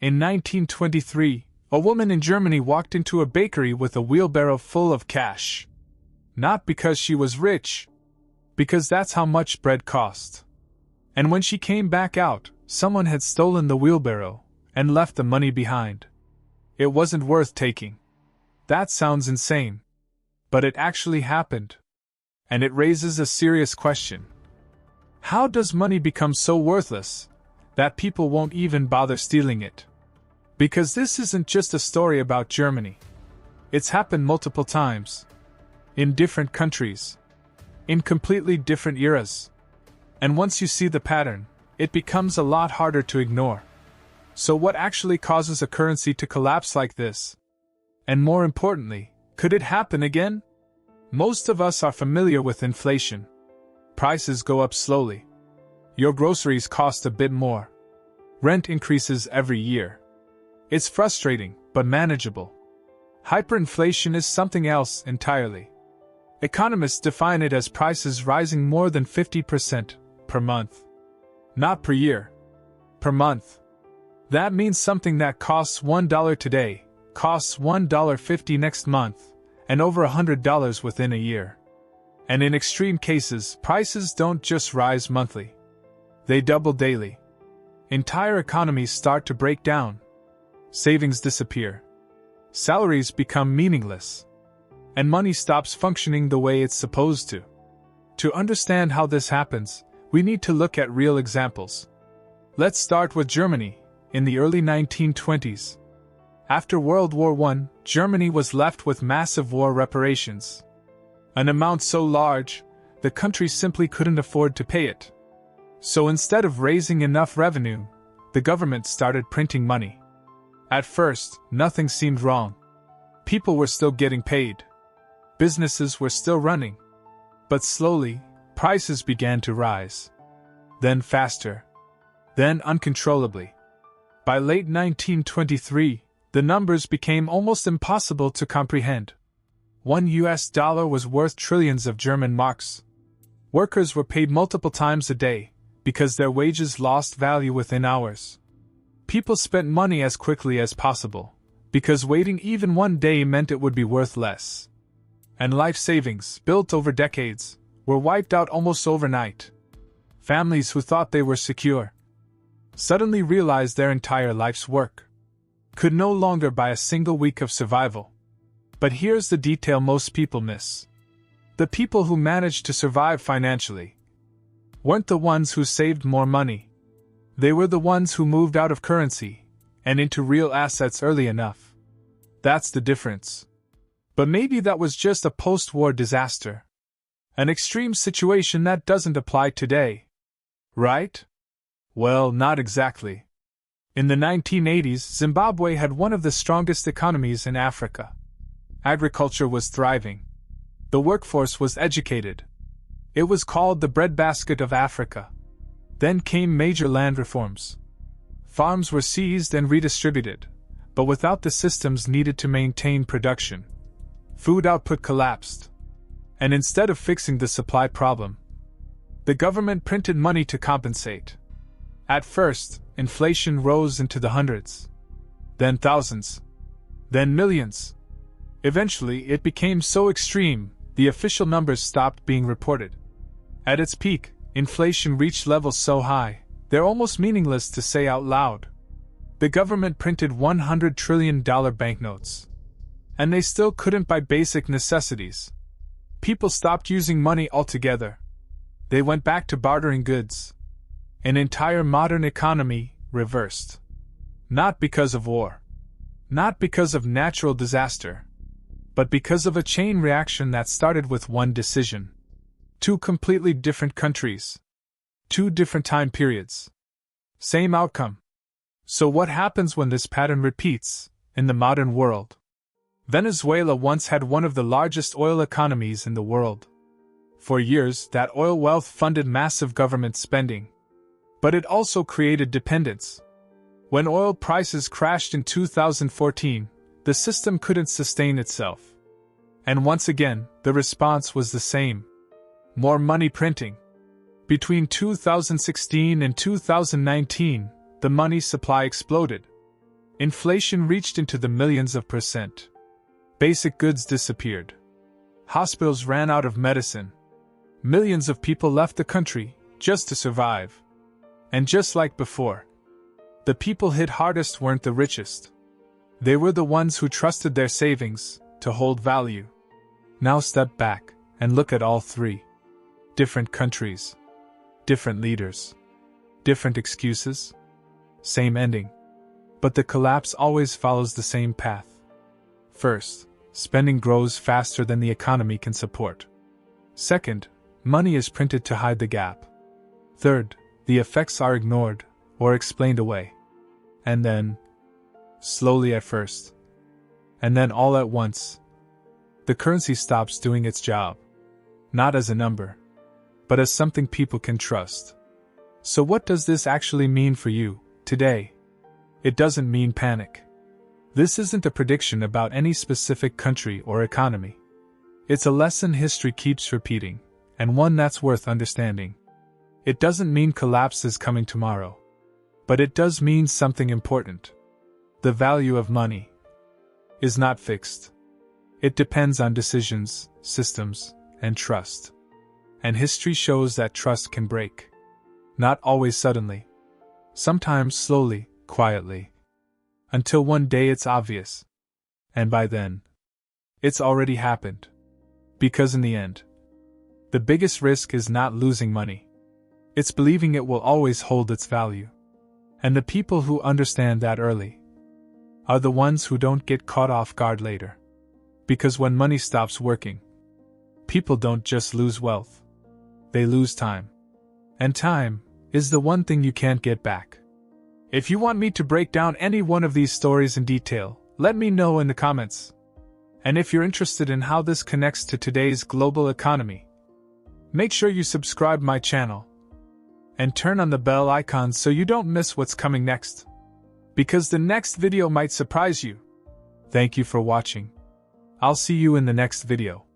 In 1923, a woman in Germany walked into a bakery with a wheelbarrow full of cash. Not because she was rich, because that's how much bread cost. And when she came back out, someone had stolen the wheelbarrow and left the money behind. It wasn't worth taking. That sounds insane. But it actually happened. And it raises a serious question. How does money become so worthless that people won't even bother stealing it? Because this isn't just a story about Germany. It's happened multiple times. In different countries. In completely different eras. And once you see the pattern, it becomes a lot harder to ignore. So what actually causes a currency to collapse like this? And more importantly, could it happen again? Most of us are familiar with inflation. Prices go up slowly. Your groceries cost a bit more. Rent increases every year. It's frustrating, but manageable. Hyperinflation is something else entirely. Economists define it as prices rising more than 50% per month. Not per year. Per month. That means something that costs $1 today, costs $1.50 next month, and over $100 within a year. And in extreme cases, prices don't just rise monthly. They double daily. Entire economies start to break down. Savings disappear. Salaries become meaningless. And money stops functioning the way it's supposed to. To understand how this happens, we need to look at real examples. Let's start with Germany, in the early 1920s. After World War I, Germany was left with massive war reparations. An amount so large, the country simply couldn't afford to pay it. So instead of raising enough revenue, the government started printing money. At first, nothing seemed wrong. People were still getting paid. Businesses were still running. But slowly, prices began to rise. Then faster. Then uncontrollably. By late 1923, the numbers became almost impossible to comprehend. $1 was worth trillions of German marks. Workers were paid multiple times a day, because their wages lost value within hours. People spent money as quickly as possible, because waiting even one day meant it would be worth less. And life savings, built over decades, were wiped out almost overnight. Families who thought they were secure suddenly realized their entire life's work could no longer buy a single week of survival. But here's the detail most people miss. The people who managed to survive financially weren't the ones who saved more money. They were the ones who moved out of currency and into real assets early enough. That's the difference. But maybe that was just a post-war disaster. An extreme situation that doesn't apply today. Right? Well, not exactly. In the 1980s, Zimbabwe had one of the strongest economies in Africa. Agriculture was thriving. The workforce was educated. It was called the breadbasket of Africa. Then came major land reforms. Farms were seized and redistributed, but without the systems needed to maintain production. Food output collapsed. And instead of fixing the supply problem, the government printed money to compensate. At first, inflation rose into the hundreds, then thousands, then millions. Eventually, it became so extreme, the official numbers stopped being reported. At its peak, inflation reached levels so high, they're almost meaningless to say out loud. The government printed $100 trillion banknotes. And they still couldn't buy basic necessities. People stopped using money altogether. They went back to bartering goods. An entire modern economy reversed. Not because of war. Not because of natural disaster. But because of a chain reaction that started with one decision. Two completely different countries. Two different time periods. Same outcome. So what happens when this pattern repeats in the modern world? Venezuela once had one of the largest oil economies in the world. For years, that oil wealth funded massive government spending. But it also created dependence. When oil prices crashed in 2014, the system couldn't sustain itself. And once again, the response was the same. More money printing. Between 2016 and 2019, the money supply exploded. Inflation reached into the millions of percent. Basic goods disappeared. Hospitals ran out of medicine. Millions of people left the country just to survive. And just like before, the people hit hardest weren't the richest. They were the ones who trusted their savings to hold value. Now step back and look at all three. Different countries. Different leaders. Different excuses. Same ending. But the collapse always follows the same path. First, spending grows faster than the economy can support. Second, money is printed to hide the gap. Third, the effects are ignored or explained away. And then, slowly at first, and then all at once, the currency stops doing its job. Not as a number, but as something people can trust. So what does this actually mean for you, today? It doesn't mean panic. This isn't a prediction about any specific country or economy. It's a lesson history keeps repeating, and one that's worth understanding. It doesn't mean collapse is coming tomorrow. But it does mean something important. The value of money is not fixed. It depends on decisions, systems, and trust. And history shows that trust can break. Not always suddenly. Sometimes slowly, quietly. Until one day it's obvious. And by then, it's already happened. Because in the end, the biggest risk is not losing money. It's believing it will always hold its value. And the people who understand that early are the ones who don't get caught off guard later. Because when money stops working, people don't just lose wealth. They lose time. And time is the one thing you can't get back. If you want me to break down any one of these stories in detail, let me know in the comments. And if you're interested in how this connects to today's global economy, make sure you subscribe my channel and turn on the bell icon so you don't miss what's coming next. Because the next video might surprise you. Thank you for watching. I'll see you in the next video.